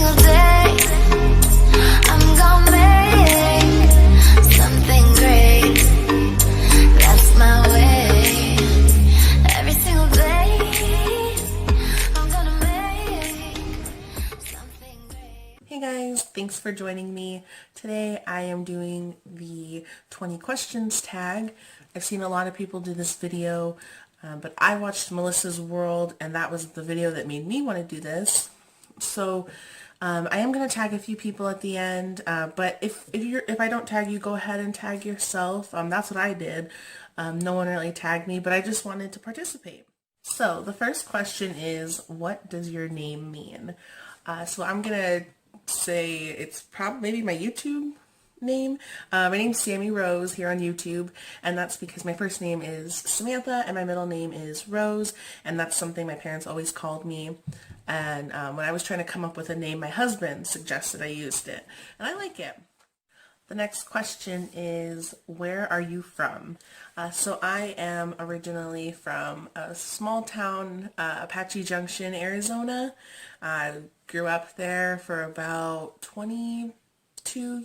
single day I'm gonna make something great. That's my way. Every single day I'm gonna make something great. Hey guys, thanks for joining me. Today I am doing the 20 questions tag. I've seen a lot of people do this video, but I watched Melissa's World and that was the video that made me want to do this. So I am going to tag a few people at the end, but if I don't tag you, go ahead and tag yourself. That's what I did. No one really tagged me, but I just wanted to participate. So the first question is, what does your name mean? So I'm going to say it's probably maybe my YouTube name. My name's Sammy Rose here on YouTube, and that's because my first name is Samantha and my middle name is Rose, and that's something my parents always called me. And when I was trying to come up with a name, my husband suggested I used it, and I like it. The next question is, where are you from? So I am originally from a small town, Apache Junction, Arizona. I grew up there for about 23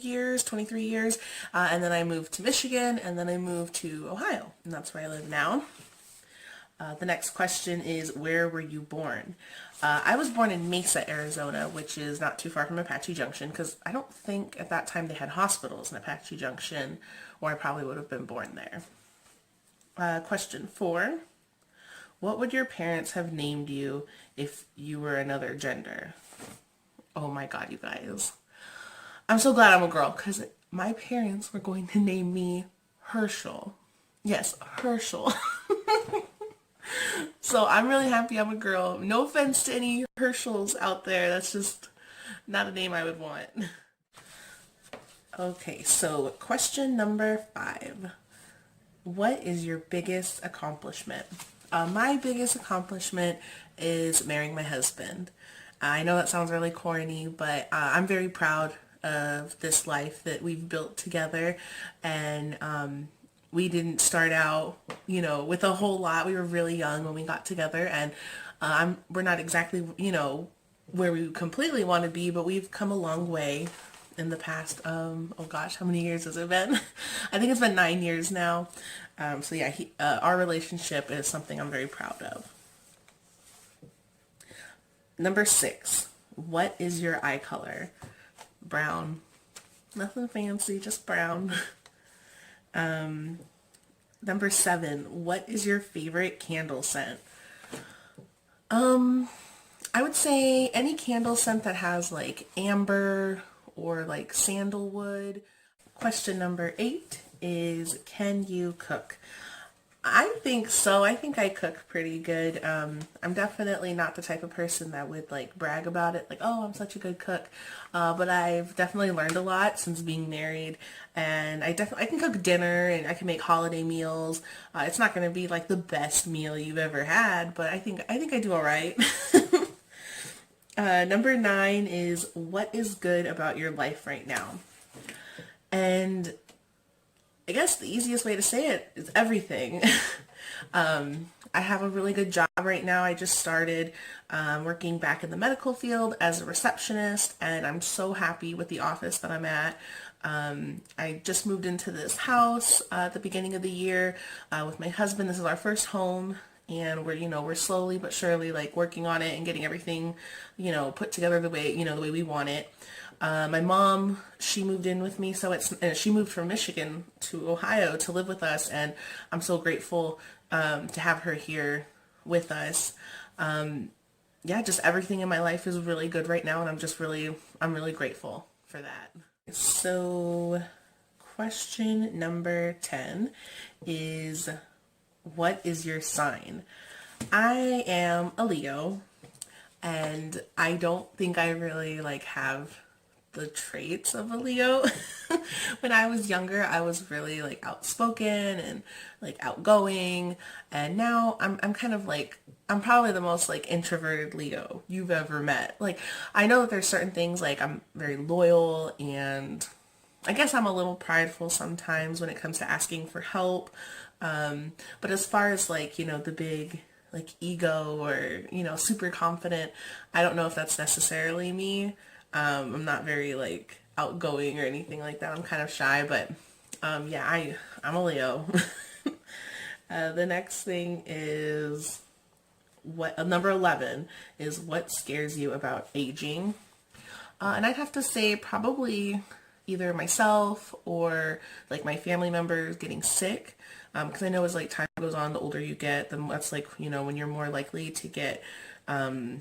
years, and then I moved to Michigan, and then I moved to Ohio, and that's where I live now. The next question is, where were you born? I was born in Mesa, Arizona, which is not too far from Apache Junction, because I don't think at that time they had hospitals in Apache Junction, or I probably would have been born there. Question 4. What would your parents have named you if you were another gender? Oh my god, you guys. I'm so glad I'm a girl, because my parents were going to name me Herschel. Yes, Herschel. So I'm really happy I'm a girl. No offense to any Herschels out there. That's just not a name I would want. Okay, so question number 5. What is your biggest accomplishment? My biggest accomplishment is marrying my husband. I know that sounds really corny, but I'm very proud of this life that we've built together, and we didn't start out, with a whole lot. We were really young when we got together, and we're not exactly, where we completely want to be, but we've come a long way in the past, oh gosh, how many years has it been? I think it's been 9 years now. So yeah, our relationship is something I'm very proud of. Number 6, what is your eye color? Brown. Nothing fancy, just brown. Number 7, what is your favorite candle scent? I would say any candle scent that has like amber or like sandalwood. Question number 8 is, can you cook? I think so. I think I cook pretty good. I'm definitely not the type of person that would like brag about it, like, oh, I'm such a good cook. But I've definitely learned a lot since being married, and I can cook dinner, and I can make holiday meals. It's not going to be like the best meal you've ever had, but I think I do all right. Number 9 is, what is good about your life right now? And I guess the easiest way to say it is everything. I have a really good job right now. I just started working back in the medical field as a receptionist, and I'm so happy with the office that I'm at. I just moved into this house at the beginning of the year with my husband. This is our first home, and we're slowly but surely like working on it and getting everything, put together the way we want it. My mom, she moved in with me, so she moved from Michigan to Ohio to live with us, and I'm so grateful to have her here with us. Yeah, just everything in my life is really good right now, and I'm really grateful for that. So question number 10 is, what is your sign? I am a Leo, and I don't think I really have the traits of a Leo. When I was younger, I was really outspoken and outgoing, and now I'm kind of I'm probably the most introverted Leo you've ever met. I know that there's certain things I'm very loyal, and I guess I'm a little prideful sometimes when it comes to asking for help. But as far as the big ego or super confident, I don't know if that's necessarily me. I'm not very like outgoing or anything like that. I'm kind of shy, but yeah, I'm a Leo. The next thing is number 11 is what scares you about aging? And I'd have to say probably either myself or like my family members getting sick. Because I know as like time goes on, the older you get, then that's like, you know, when you're more likely to get, you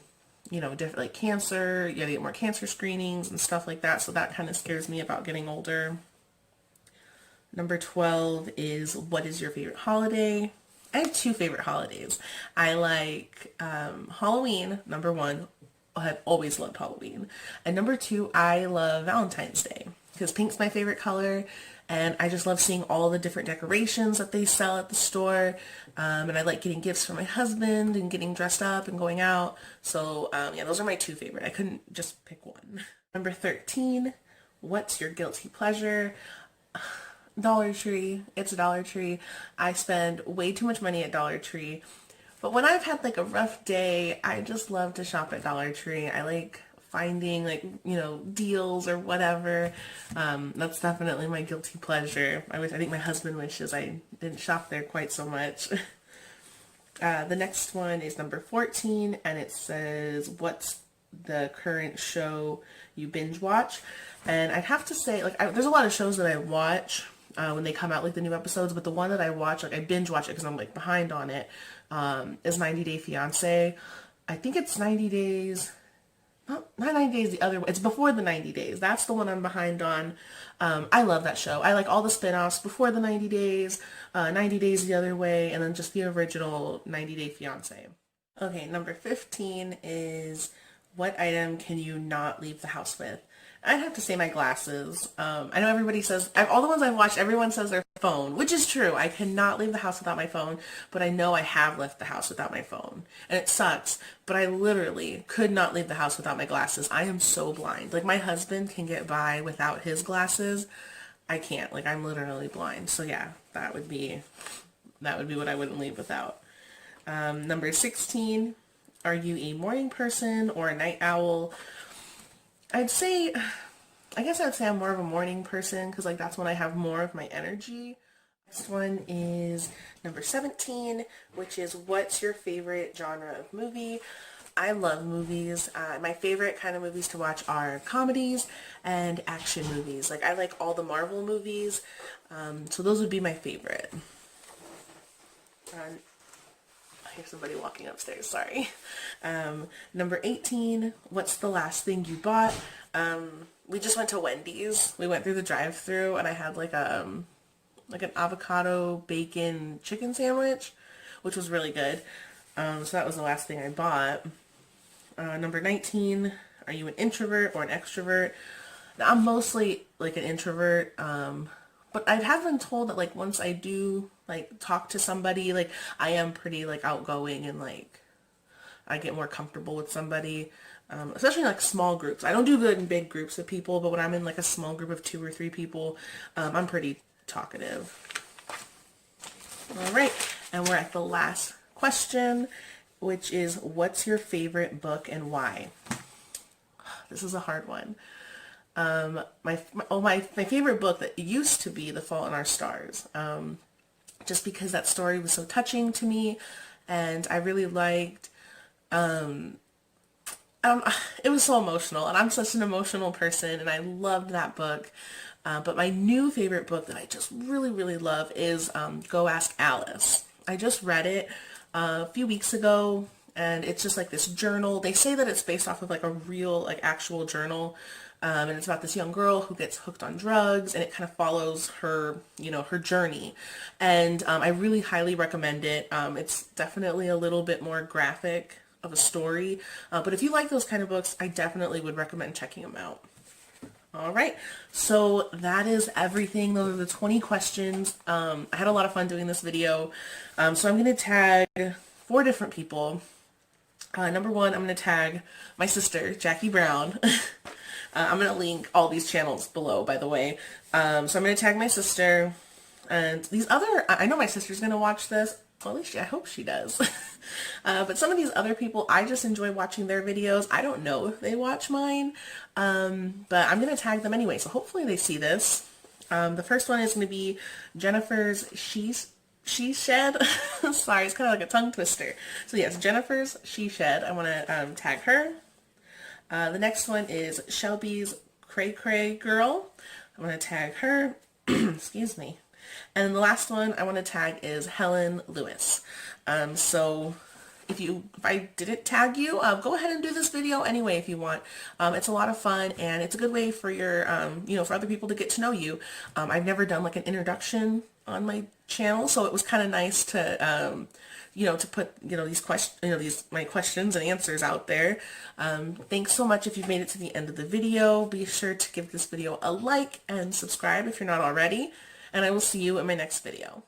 know, different like cancer, you gotta get more cancer screenings and stuff like that. So that kind of scares me about getting older. Number 12 is what is your favorite holiday? I have two favorite holidays. I like Halloween, number one. I've always loved Halloween. And number two, I love Valentine's Day because pink's my favorite color. And I just love seeing all the different decorations that they sell at the store. And I like getting gifts for my husband and getting dressed up and going out. So yeah, those are my two favorite. I couldn't just pick one. Number 13, what's your guilty pleasure? Dollar Tree. It's a Dollar Tree. I spend way too much money at Dollar Tree. But when I've had like a rough day, I just love to shop at Dollar Tree. I like finding like, you know, deals or whatever. That's definitely my guilty pleasure. I think my husband wishes I didn't shop there quite so much. The next one is number 14, and it says, what's the current show you binge watch? And I'd have to say, like, there's a lot of shows that I watch when they come out, like the new episodes, but the one that I watch, like I binge watch it because I'm like behind on it, is 90 Day Fiancé. I think it's 90 days, not 90 days the other way, it's before the 90 days. That's the one I'm behind on. I love that show. I like all the spin-offs before the 90 days, 90 days the other way, and then just the original 90 Day Fiancé. Okay, number 15 is what item can you not leave the house with? I'd have to say my glasses. I know everybody says, all the ones I've watched, everyone says their phone, which is true. I cannot leave the house without my phone, but I know I have left the house without my phone. And it sucks, but I literally could not leave the house without my glasses. I am so blind. Like my husband can get by without his glasses. I can't. Like I'm literally blind. So yeah, that would be what I wouldn't leave without. Number 16, are you a morning person or a night owl? I guess I'd say I'm more of a morning person because like that's when I have more of my energy. Next one is number 17, which is what's your favorite genre of movie? I love movies. My favorite kind of movies to watch are comedies and action movies. Like I like all the Marvel movies, so those would be my favorite. I hear somebody walking upstairs, sorry. Number 18, what's the last thing you bought? We just went to Wendy's. We went through the drive-thru and I had like an avocado bacon chicken sandwich, which was really good. So that was the last thing I bought. Number 19, are you an introvert or an extrovert? Now, I'm mostly like an introvert, but I have been told that like once I do like talk to somebody, like I am pretty like outgoing and like I get more comfortable with somebody, especially like small groups. I don't do good in big groups of people, but when I'm in like a small group of 2 or 3 people, I'm pretty talkative. All right, and we're at the last question, which is what's your favorite book and why? This is a hard one. My favorite book that used to be The Fault in Our Stars, just because that story was so touching to me, and I really liked, it was so emotional, and I'm such an emotional person, and I loved that book. But my new favorite book that I just really, really love is Go Ask Alice. I just read it a few weeks ago, and it's just like this journal. They say that it's based off of like a real, like actual journal. And it's about this young girl who gets hooked on drugs, and it kind of follows her, you know, her journey. And I really highly recommend it. It's definitely a little bit more graphic of a story. But if you like those kind of books, I definitely would recommend checking them out. All right, so that is everything. Those are the 20 questions. I had a lot of fun doing this video. So I'm going to tag 4 different people. Number 1, I'm going to tag my sister, Jackie Brown. I'm going to link all these channels below, by the way. So I'm going to tag my sister. And these other, I know my sister's going to watch this. Well, at least I hope she does. But some of these other people, I just enjoy watching their videos. I don't know if they watch mine, but I'm going to tag them anyway, so hopefully they see this. The first one is going to be Jennifer's She Shed. Sorry, it's kind of like a tongue twister. So yes, Jennifer's She Shed. I want to tag her. The next one is Shelby's Kray Girl. I want to tag her. Excuse me. And the last one I want to tag is Helen Lewis. So if I didn't tag you, go ahead and do this video anyway if you want. It's a lot of fun, and it's a good way for your, for other people to get to know you. I've never done like an introduction on my channel, so it was kind of nice to, to put, my questions and answers out there. Thanks so much if you've made it to the end of the video. Be sure to give this video a like and subscribe if you're not already, and I will see you in my next video.